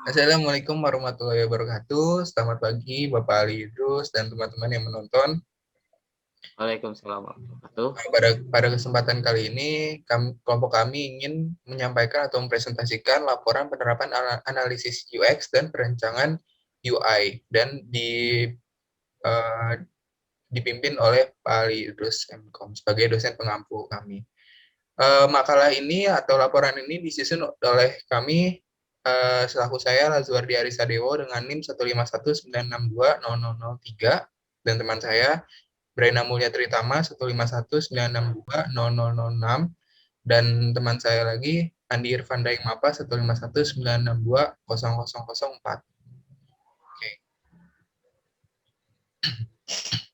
Assalamualaikum warahmatullahi wabarakatuh. Selamat pagi Bapak Ali Idrus dan teman-teman yang menonton. Waalaikumsalam warahmatullahi Pada kesempatan kali ini, kelompok kami ingin menyampaikan atau mempresentasikan laporan penerapan analisis UX dan perancangan UI dan eh, dipimpin oleh Pak Ali Idrus MKOM sebagai dosen pengampu kami. Makalah ini atau laporan ini disusun oleh kami selaku saya Lazuardi Arisadewo dengan NIM 15196200003 dan teman saya Brena Mulya Tritama 15196200006 dan teman saya lagi Andi Irfan Daeng Mapa 15196620004. Oke.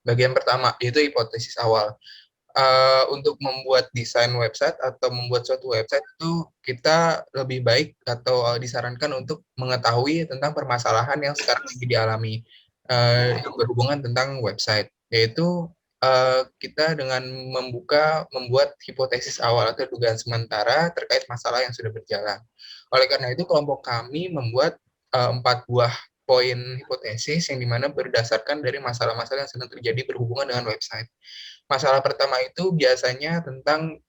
Bagian pertama yaitu hipotesis awal. Untuk membuat desain website atau membuat suatu website itu kita lebih baik atau disarankan untuk mengetahui tentang permasalahan yang sekarang lagi dialami yang berhubungan tentang website, yaitu kita dengan membuat hipotesis awal atau dugaan sementara terkait masalah yang sudah berjalan. Oleh karena itu kelompok kami membuat 4 buah poin hipotesis yang dimana berdasarkan dari masalah-masalah yang sedang terjadi berhubungan dengan website. Masalah pertama itu biasanya tentang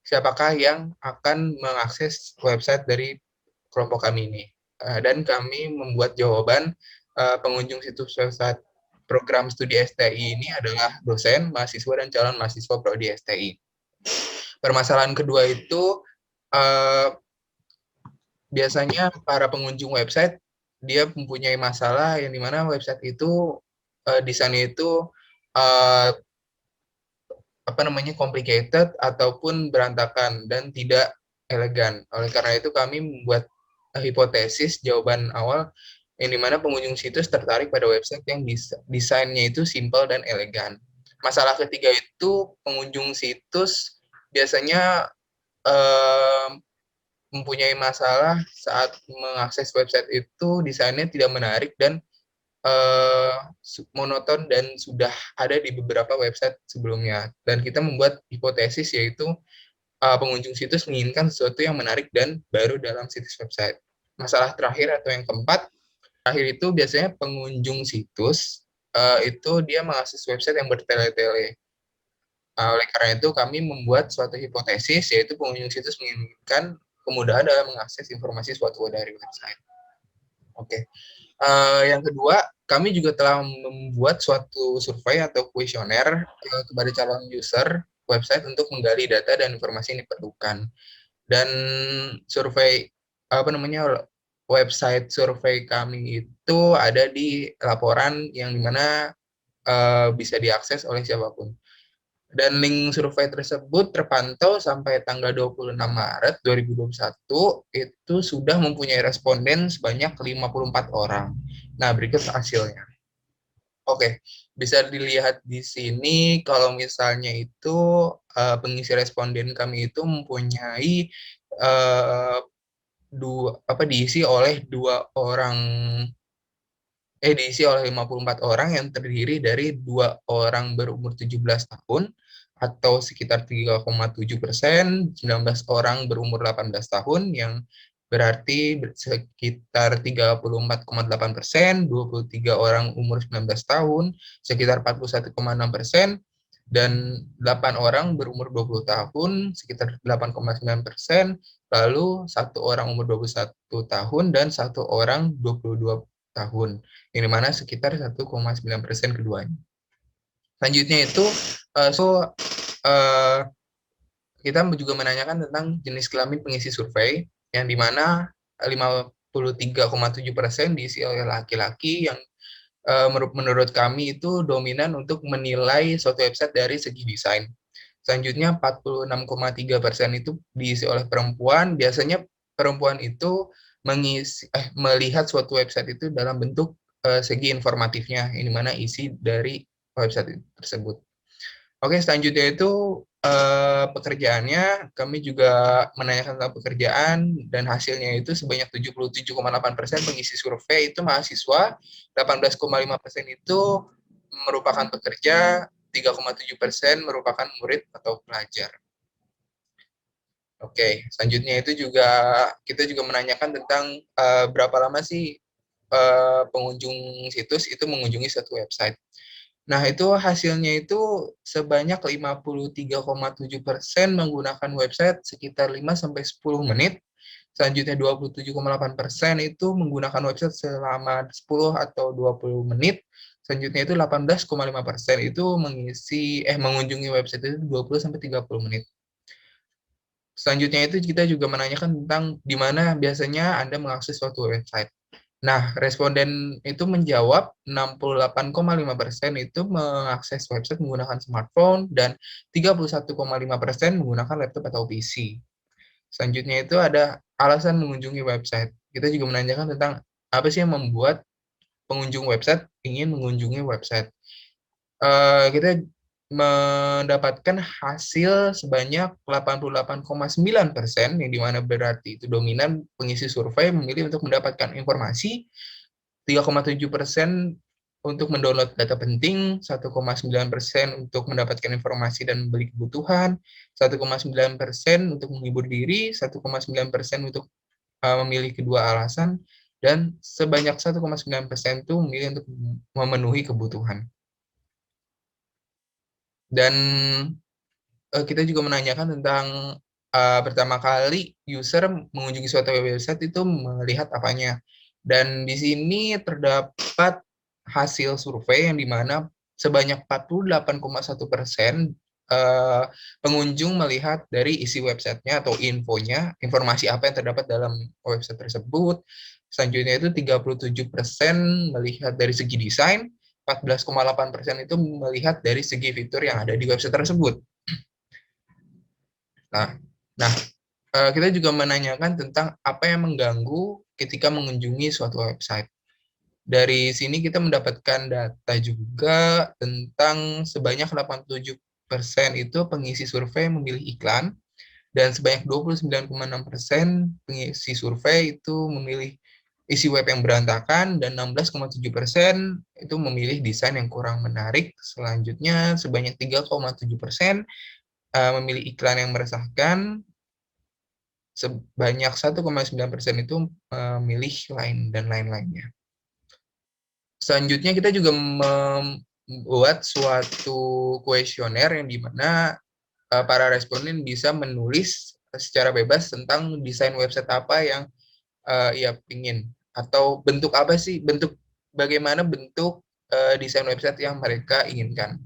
siapakah yang akan mengakses website dari kelompok kami ini. Dan kami membuat jawaban pengunjung situs website program studi STI ini adalah dosen, mahasiswa, dan calon mahasiswa prodi STI. Permasalahan kedua itu biasanya para pengunjung website dia mempunyai masalah yang dimana website itu desainnya itu uh, complicated ataupun berantakan dan tidak elegan. Oleh karena itu kami membuat hipotesis jawaban awal yang dimana pengunjung situs tertarik pada website yang desainnya itu simple dan elegan. Masalah ketiga itu pengunjung situs biasanya eh, mempunyai masalah saat mengakses website itu desainnya tidak menarik dan eh, monoton dan sudah ada di beberapa website sebelumnya. Dan kita membuat hipotesis yaitu pengunjung situs menginginkan sesuatu yang menarik dan baru dalam situs website. Masalah terakhir atau yang keempat, terakhir itu biasanya pengunjung situs itu dia mengakses website yang bertele-tele. Oleh karena itu kami membuat suatu hipotesis yaitu pengunjung situs menginginkan kemudahan dalam mengakses informasi suatu dari website. Oke. Yang kedua, kami juga telah membuat suatu survei atau kuesioner kepada calon user website untuk menggali data dan informasi yang diperlukan. Dan survei website survei kami itu ada di laporan yang dimana bisa diakses oleh siapapun. Dan link survei tersebut terpantau sampai tanggal 26 Maret 2021 itu sudah mempunyai responden sebanyak 54 orang. Nah, berikut hasilnya. Oke, bisa dilihat di sini kalau misalnya itu pengisi responden kami itu mempunyai uh, diisi oleh diisi oleh 54 orang yang terdiri dari 2 orang berumur 17 tahun atau sekitar 3,7%, 19 orang berumur 18 tahun yang berarti sekitar 34,8%, 23 orang umur 19 tahun sekitar 41,6%, dan 8 orang berumur 20 tahun sekitar 8,9%, lalu 1 orang umur 21 tahun dan 1 orang 22 tahun, yang dimana sekitar 1,9% keduanya. Selanjutnya itu, uh, kita juga menanyakan tentang jenis kelamin pengisi survei, yang dimana 53,7% diisi oleh laki-laki yang menurut kami itu dominan untuk menilai suatu website dari segi desain. Selanjutnya 46,3% itu diisi oleh perempuan. Biasanya perempuan itu melihat suatu website itu dalam bentuk segi informatifnya, ini mana isi dari website tersebut. Oke, selanjutnya itu pekerjaannya. Kami juga menanyakan tentang pekerjaan dan hasilnya itu sebanyak 77,8% pengisi survei itu mahasiswa, 18,5% itu merupakan pekerja, 3,7% merupakan murid atau pelajar. Oke, selanjutnya itu juga kita juga menanyakan tentang berapa lama sih pengunjung situs itu mengunjungi satu website. Nah, itu hasilnya itu sebanyak 53,7% menggunakan website sekitar 5 sampai 10 menit. Selanjutnya 27,8% itu menggunakan website selama 10 atau 20 menit. Selanjutnya itu 18,5% itu mengunjungi website itu 20 sampai 30 menit. Selanjutnya itu kita juga menanyakan tentang di mana biasanya Anda mengakses suatu website. Nah, responden itu menjawab 68,5% itu mengakses website menggunakan smartphone dan 31,5% menggunakan laptop atau PC. Selanjutnya itu ada alasan mengunjungi website. Kita juga menanyakan tentang apa sih yang membuat pengunjung website ingin mengunjungi website. Kita mendapatkan hasil sebanyak 88,9%, yang dimana berarti itu dominan pengisi survei memilih untuk mendapatkan informasi, 3,7% untuk mendownload data penting, 1,9% untuk mendapatkan informasi dan membeli kebutuhan, 1,9% untuk menghibur diri, 1,9% untuk memilih kedua alasan, dan sebanyak 1,9% itu memilih untuk memenuhi kebutuhan. Dan kita juga menanyakan tentang pertama kali user mengunjungi suatu website itu melihat apanya. Dan di sini terdapat hasil survei yang dimana sebanyak 48,1% pengunjung melihat dari isi websitenya atau infonya, informasi apa yang terdapat dalam website tersebut. Selanjutnya itu 37% melihat dari segi desain, 14,8% itu melihat dari segi fitur yang ada di website tersebut. Nah, nah kita juga menanyakan tentang apa yang mengganggu ketika mengunjungi suatu website. Dari sini kita mendapatkan data juga tentang sebanyak 87% itu pengisi survei memilih iklan, dan sebanyak 29,6% pengisi survei itu memilih isi web yang berantakan, dan 16,7% itu memilih desain yang kurang menarik. Selanjutnya sebanyak 3,7% memilih iklan yang meresahkan, sebanyak 1,9% itu memilih lain dan lain-lainnya. Selanjutnya kita juga membuat suatu kuesioner yang dimana para responden bisa menulis secara bebas tentang desain website apa yang ia ingin, atau bentuk apa sih, bagaimana bentuk desain website yang mereka inginkan.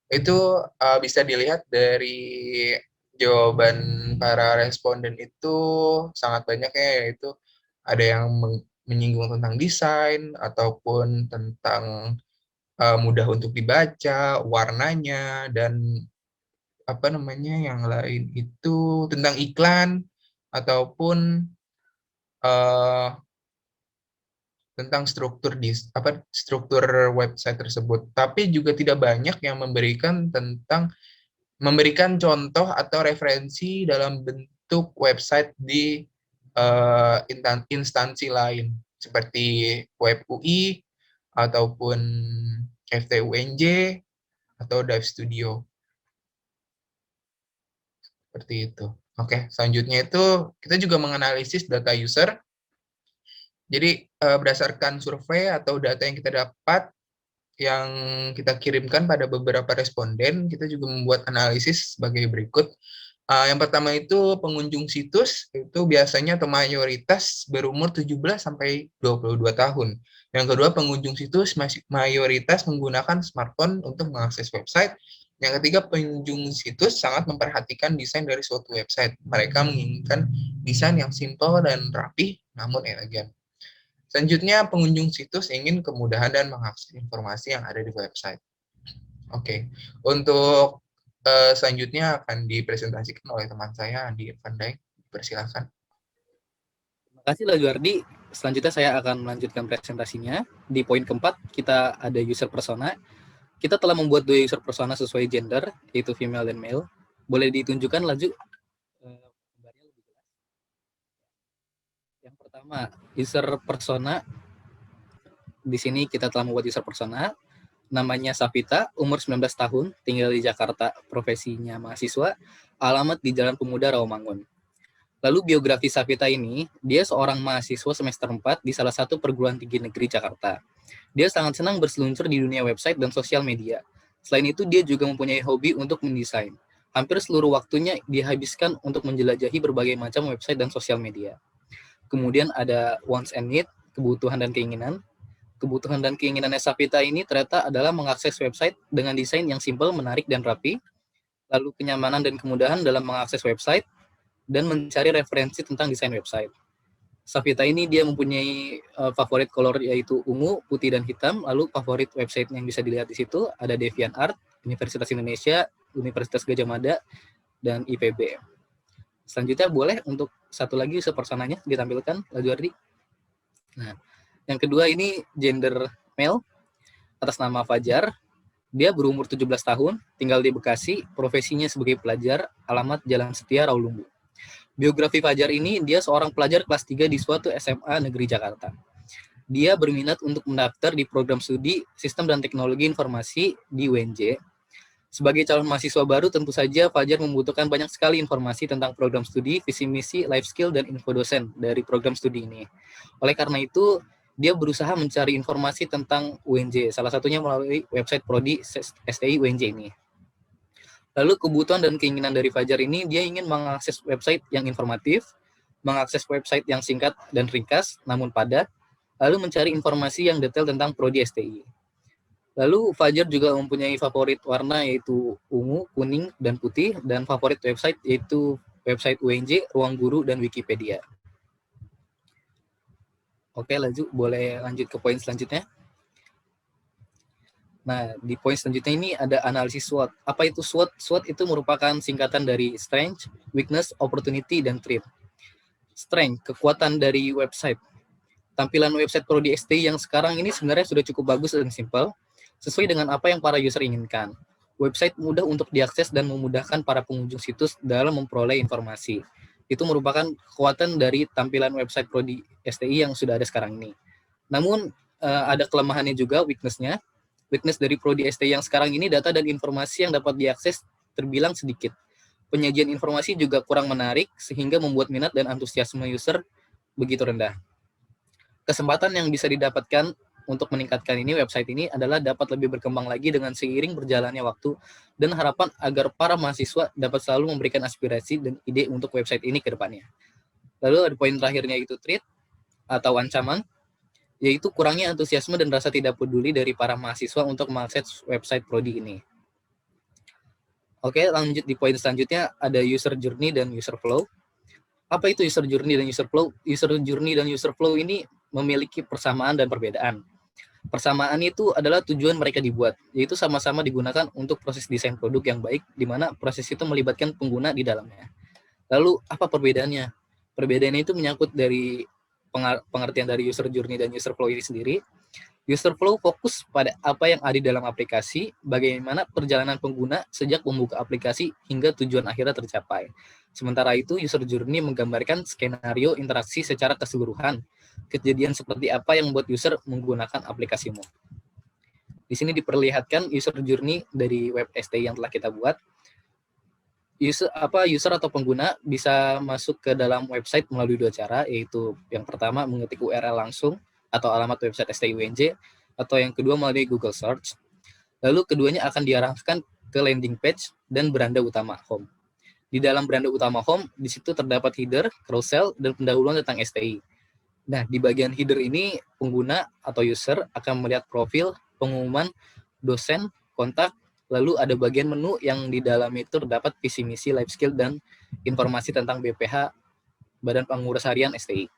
Itu bisa dilihat dari jawaban para responden itu sangat banyak ya, yaitu ada yang menyinggung tentang desain ataupun tentang mudah untuk dibaca, warnanya, dan apa namanya yang lain itu tentang iklan ataupun uh, tentang struktur website tersebut. Tapi juga tidak banyak yang memberikan contoh atau referensi dalam bentuk website di instansi lain seperti Web UI ataupun FTUNJ atau Dive Studio, seperti itu. Oke, selanjutnya itu kita juga menganalisis data user. Jadi berdasarkan survei atau data yang kita dapat, yang kita kirimkan pada beberapa responden, kita juga membuat analisis sebagai berikut. Yang pertama itu pengunjung situs itu biasanya atau mayoritas berumur 17 sampai 22 tahun. Yang kedua, pengunjung situs mayoritas menggunakan smartphone untuk mengakses website. Yang ketiga, pengunjung situs sangat memperhatikan desain dari suatu website. Mereka menginginkan desain yang simpel dan rapi namun elegan. Selanjutnya, pengunjung situs ingin kemudahan dan mengakses informasi yang ada di website. Oke, untuk selanjutnya akan dipresentasikan oleh teman saya, Andi Pandai. Persilahkan. Terima kasih Lajuardi. Selanjutnya saya akan melanjutkan presentasinya. Di poin keempat, kita ada user persona. Kita telah membuat 2 user persona sesuai gender, yaitu female dan male. Boleh ditunjukkan laju gambarnya lebih jelas. Yang pertama, user persona. Di sini kita telah membuat user persona. Namanya Safita, umur 19 tahun, tinggal di Jakarta, profesinya mahasiswa, alamat di Jalan Pemuda Rawamangun. Lalu biografi Safita ini, dia seorang mahasiswa semester 4 di salah satu perguruan tinggi negeri Jakarta. Dia sangat senang berseluncur di dunia website dan sosial media. Selain itu, dia juga mempunyai hobi untuk mendesain. Hampir seluruh waktunya dihabiskan untuk menjelajahi berbagai macam website dan sosial media. Kemudian ada wants and need, kebutuhan dan keinginan. Kebutuhan dan keinginannya Safita ini ternyata adalah mengakses website dengan desain yang simpel, menarik, dan rapi, lalu kenyamanan dan kemudahan dalam mengakses website, dan mencari referensi tentang desain website. Safita ini dia mempunyai favorit color yaitu ungu, putih, dan hitam, lalu favorit website yang bisa dilihat di situ ada DeviantArt, Universitas Indonesia, Universitas Gadjah Mada, dan IPB. Selanjutnya boleh untuk satu lagi user personanya ditampilkan, Laju Ardi. Nah, yang kedua ini gender male, atas nama Fajar. Dia berumur 17 tahun, tinggal di Bekasi, profesinya sebagai pelajar, alamat Jalan Setia, Rawalumbu. Biografi Fajar ini, dia seorang pelajar kelas 3 di suatu SMA negeri Jakarta. Dia berminat untuk mendaftar di program studi Sistem dan Teknologi Informasi di UNJ. Sebagai calon mahasiswa baru, tentu saja Fajar membutuhkan banyak sekali informasi tentang program studi, visi misi, life skill, dan info dosen dari program studi ini. Oleh karena itu, dia berusaha mencari informasi tentang UNJ, salah satunya melalui website Prodi STI UNJ ini. Lalu kebutuhan dan keinginan dari Fajar ini, dia ingin mengakses website yang informatif, mengakses website yang singkat dan ringkas, namun padat, lalu mencari informasi yang detail tentang Prodi STI. Lalu Fajar juga mempunyai favorit warna yaitu ungu, kuning, dan putih, dan favorit website yaitu website UNJ, Ruang Guru, dan Wikipedia. Oke, boleh lanjut ke poin selanjutnya. Nah, di poin selanjutnya ini ada analisis SWOT. Apa itu SWOT? SWOT itu merupakan singkatan dari Strength, Weakness, Opportunity, dan Threat. Strength, kekuatan dari website. Tampilan website Prodi STI yang sekarang ini sebenarnya sudah cukup bagus dan simpel, sesuai dengan apa yang para user inginkan. Website mudah untuk diakses dan memudahkan para pengunjung situs dalam memperoleh informasi. Itu merupakan kekuatan dari tampilan website Prodi STI yang sudah ada sekarang ini. Namun, ada kelemahannya juga, weakness-nya. Weakness dari Prodi STI yang sekarang ini, data dan informasi yang dapat diakses terbilang sedikit. Penyajian informasi juga kurang menarik, sehingga membuat minat dan antusiasme user begitu rendah. Kesempatan yang bisa didapatkan untuk meningkatkan ini website ini adalah dapat lebih berkembang lagi dengan seiring berjalannya waktu, dan harapan agar para mahasiswa dapat selalu memberikan aspirasi dan ide untuk website ini ke depannya. Lalu ada poin terakhirnya itu threat atau ancaman, yaitu kurangnya antusiasme dan rasa tidak peduli dari para mahasiswa untuk mengakses website Prodi ini. Oke, lanjut di poin selanjutnya ada user journey dan user flow. Apa itu user journey dan user flow? User journey dan user flow ini memiliki persamaan dan perbedaan. Persamaan itu adalah tujuan mereka dibuat, yaitu sama-sama digunakan untuk proses desain produk yang baik, di mana proses itu melibatkan pengguna di dalamnya. Lalu, apa perbedaannya? Perbedaannya itu menyangkut dari pengertian dari user journey dan user flow ini sendiri. User flow fokus pada apa yang ada di dalam aplikasi, bagaimana perjalanan pengguna sejak membuka aplikasi hingga tujuan akhirnya tercapai. Sementara itu, user journey menggambarkan skenario interaksi secara keseluruhan, kejadian seperti apa yang membuat user menggunakan aplikasimu. Di sini diperlihatkan user journey dari web STI yang telah kita buat. User atau pengguna bisa masuk ke dalam website melalui dua cara, yaitu yang pertama mengetik URL langsung atau alamat website STI UNJ, atau yang kedua melalui Google Search. Lalu keduanya akan diarahkan ke landing page dan beranda utama home. Di dalam beranda utama home, di situ terdapat header, carousel, dan pendahuluan tentang STI. Nah, di bagian header ini, pengguna atau user akan melihat profil, pengumuman, dosen, kontak, lalu ada bagian menu yang di dalam itu terdapat visi misi, life skill, dan informasi tentang BPH, Badan Pengurus Harian STI.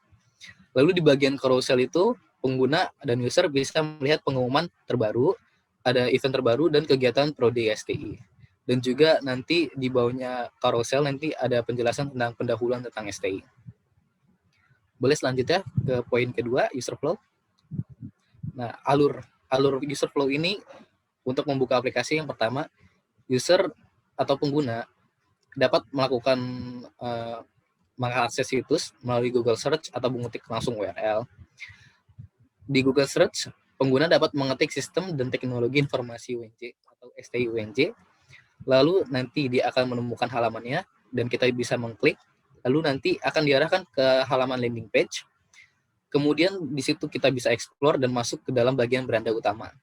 Lalu di bagian carousel itu, pengguna dan user bisa melihat pengumuman terbaru, ada event terbaru, dan kegiatan Prodi STI. Dan juga nanti di bawahnya carousel nanti ada penjelasan tentang pendahuluan tentang STI. Boleh selanjutnya ke poin kedua, user flow. Nah, alur user flow ini untuk membuka aplikasi yang pertama, user atau pengguna dapat melakukan mengakses situs melalui Google Search atau mengetik langsung URL. Di Google Search, pengguna dapat mengetik sistem dan teknologi informasi UNJ atau STI UNJ, lalu nanti dia akan menemukan halamannya dan kita bisa mengklik, lalu nanti akan diarahkan ke halaman landing page. Kemudian di situ kita bisa explore dan masuk ke dalam bagian beranda utama.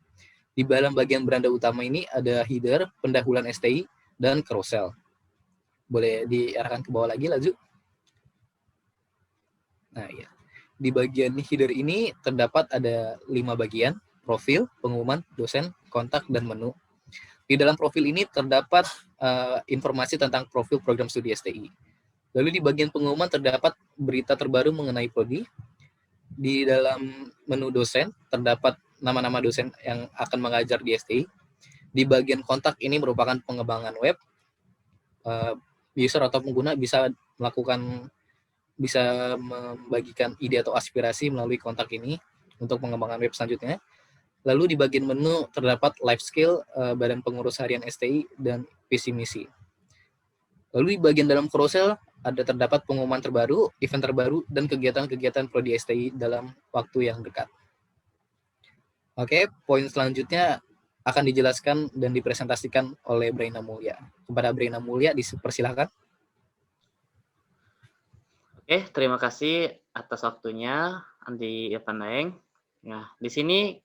Di dalam bagian beranda utama ini ada header, pendahuluan STI, dan carousel. Boleh diarahkan ke bawah lagi, Lazu? Nah, ya. Di bagian header ini terdapat ada 5 bagian, profil, pengumuman, dosen, kontak, dan menu. Di dalam profil ini terdapat informasi tentang profil program studi STI. Lalu di bagian pengumuman terdapat berita terbaru mengenai prodi. Di dalam menu dosen terdapat nama-nama dosen yang akan mengajar di STI. Di bagian kontak ini merupakan pengembangan web. User atau pengguna bisa membagikan ide atau aspirasi melalui kontak ini untuk pengembangan web selanjutnya. Lalu di bagian menu terdapat life skill, badan pengurus harian STI, dan visi misi. Lalu di bagian dalam carousel terdapat pengumuman terbaru, event terbaru, dan kegiatan-kegiatan prodi STI dalam waktu yang dekat. Oke, poin selanjutnya akan dijelaskan dan dipresentasikan oleh Braina Mulya. Kepada Braina Mulya, dipersilahkan. Oke, terima kasih atas waktunya, Andi Irfan Daeng. Nah, di sini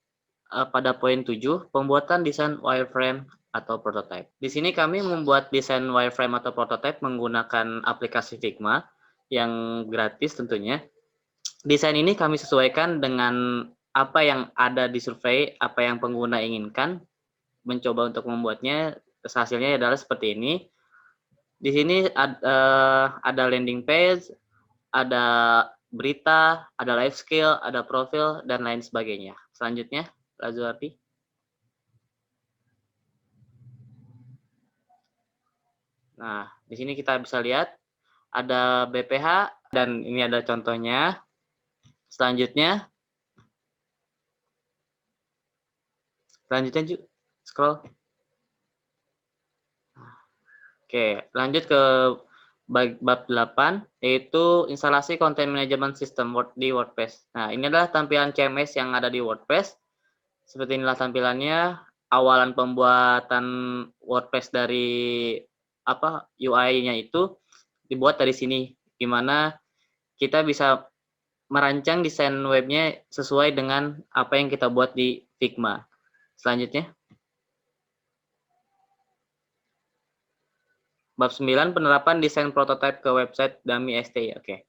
pada poin 7, pembuatan desain wireframe atau prototype. Di sini kami membuat desain wireframe atau prototype menggunakan aplikasi Figma yang gratis tentunya. Desain ini kami sesuaikan dengan apa yang ada di survei, apa yang pengguna inginkan, mencoba untuk membuatnya. Hasilnya adalah seperti ini. Di sini ada landing page, ada berita, ada life skill, ada profil, dan lain sebagainya. Selanjutnya, Lazuardi. Nah, di sini kita bisa lihat ada BPH, dan ini ada contohnya. Selanjutnya scroll. Oke, lanjut ke bab 8, yaitu instalasi content management system di WordPress. Nah, ini adalah tampilan CMS yang ada di WordPress. Seperti inilah tampilannya. Awalan pembuatan WordPress dari UI-nya itu dibuat dari sini, di mana kita bisa merancang desain webnya sesuai dengan apa yang kita buat di Figma. Selanjutnya, bab 9, penerapan desain prototipe ke website dummy STI. Oke.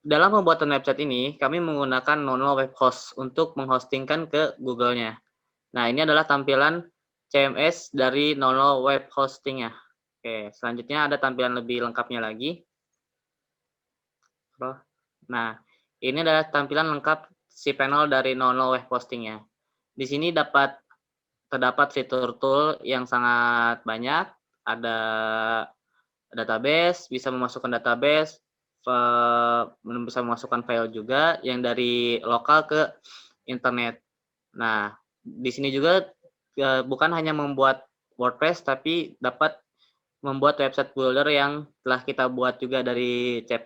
Dalam pembuatan website ini, kami menggunakan Nono Web Host untuk menghostingkan ke Google-nya. Nah, ini adalah tampilan CMS dari Nono Web Hosting-nya. Oke, selanjutnya ada tampilan lebih lengkapnya lagi. Nah, ini adalah tampilan lengkap cPanel dari Nono Web Hosting-nya. Di sini terdapat fitur tool yang sangat banyak. Ada database, bisa memasukkan database, bisa memasukkan file juga yang dari lokal ke internet. Nah, di sini juga bukan hanya membuat WordPress, tapi dapat membuat website builder yang telah kita buat juga dari C++,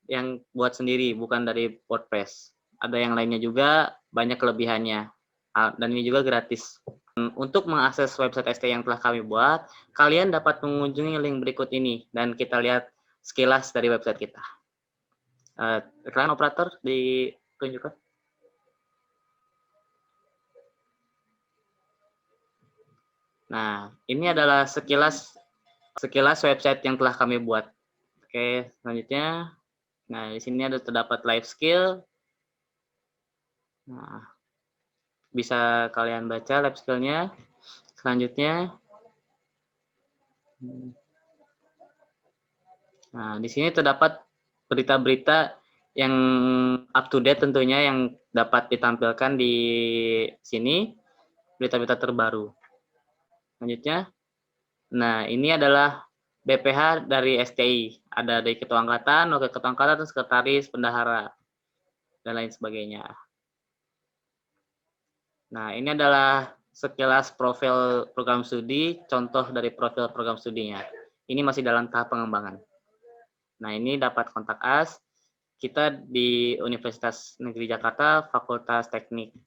yang buat sendiri, bukan dari WordPress. Ada yang lainnya juga, banyak kelebihannya. Dan ini juga gratis. Untuk mengakses website ST yang telah kami buat, kalian dapat mengunjungi link berikut ini, dan kita lihat sekilas dari website kita. Iklan operator ditunjukkan. Nah, ini adalah sekilas website yang telah kami buat. Oke, selanjutnya. Nah, di sini terdapat life skill. Nah, bisa kalian baca life skill-nya. Selanjutnya. Nah, di sini terdapat berita-berita yang up to date tentunya yang dapat ditampilkan di sini, berita-berita terbaru. Selanjutnya, nah ini adalah BPH dari STI, ada dari Ketua Angkatan, Wakil Ketua Angkatan, Sekretaris, Bendahara, dan lain sebagainya. Nah, ini adalah sekilas profil program studi, contoh dari profil program studinya. Ini masih dalam tahap pengembangan. Nah, ini dapat kontak us. Kita di Universitas Negeri Jakarta, Fakultas Teknik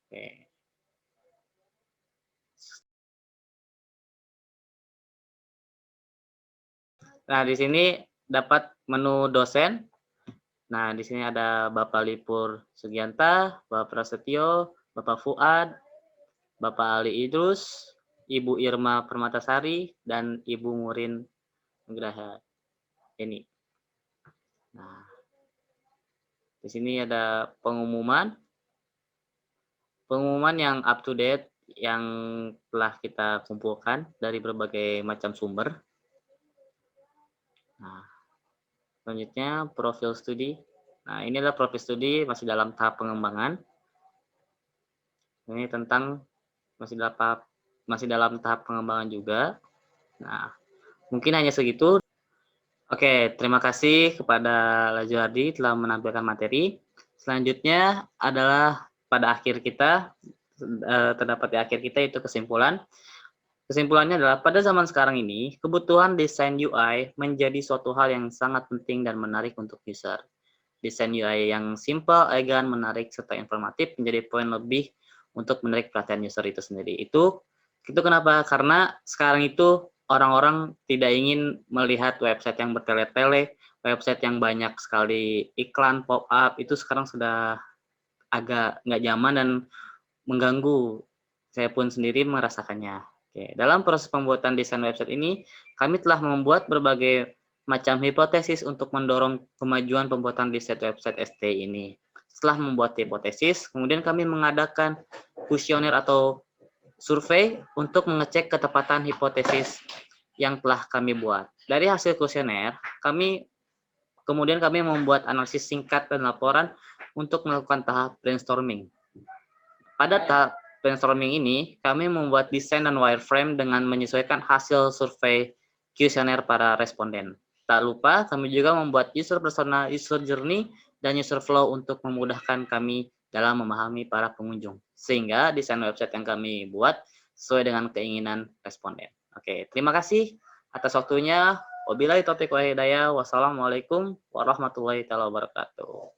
Oke. Nah, di sini dapat menu dosen. Nah, di sini ada Bapak Lipur Sugianta, Bapak Prasetyo, Bapak Fuad, Bapak Ali Idrus, Ibu Irma Permatasari, dan Ibu Murin Nugraha ini. Nah, di sini ada pengumuman yang up to date yang telah kita kumpulkan dari berbagai macam sumber. Nah, selanjutnya profil studi. Nah, ini adalah profil studi masih dalam tahap pengembangan. Ini tentang masih dalam tahap pengembangan juga. Nah, mungkin hanya segitu. Oke, terima kasih kepada Lajuardi telah menampilkan materi. Selanjutnya adalah pada akhir kita, terdapat di akhir kita itu kesimpulan. Kesimpulannya adalah pada zaman sekarang ini, kebutuhan desain UI menjadi suatu hal yang sangat penting dan menarik untuk user. Desain UI yang simple, elegan, menarik, serta informatif menjadi poin lebih untuk menarik perhatian user itu sendiri. Itu kenapa? Karena sekarang itu orang-orang tidak ingin melihat website yang bertele-tele, website yang banyak sekali iklan, pop-up, itu sekarang sudah agak nggak nyaman dan mengganggu. Saya pun sendiri merasakannya. Oke, dalam proses pembuatan desain website ini, kami telah membuat berbagai macam hipotesis untuk mendorong kemajuan pembuatan desain website ST ini. Setelah membuat hipotesis, kemudian kami mengadakan kuesioner atau survei untuk mengecek ketepatan hipotesis yang telah kami buat. Dari hasil kuesioner, kemudian kami membuat analisis singkat dan laporan untuk melakukan tahap brainstorming. Pada tahap brainstorming ini, kami membuat desain dan wireframe dengan menyesuaikan hasil survei kuesioner para responden. Tak lupa, kami juga membuat user persona, user journey, dan user flow untuk memudahkan kami dalam memahami para pengunjung. Sehingga desain website yang kami buat sesuai dengan keinginan responden. Oke, terima kasih atas waktunya. Wabillahi taufiq wal hidayah. Wassalamualaikum warahmatullahi wabarakatuh.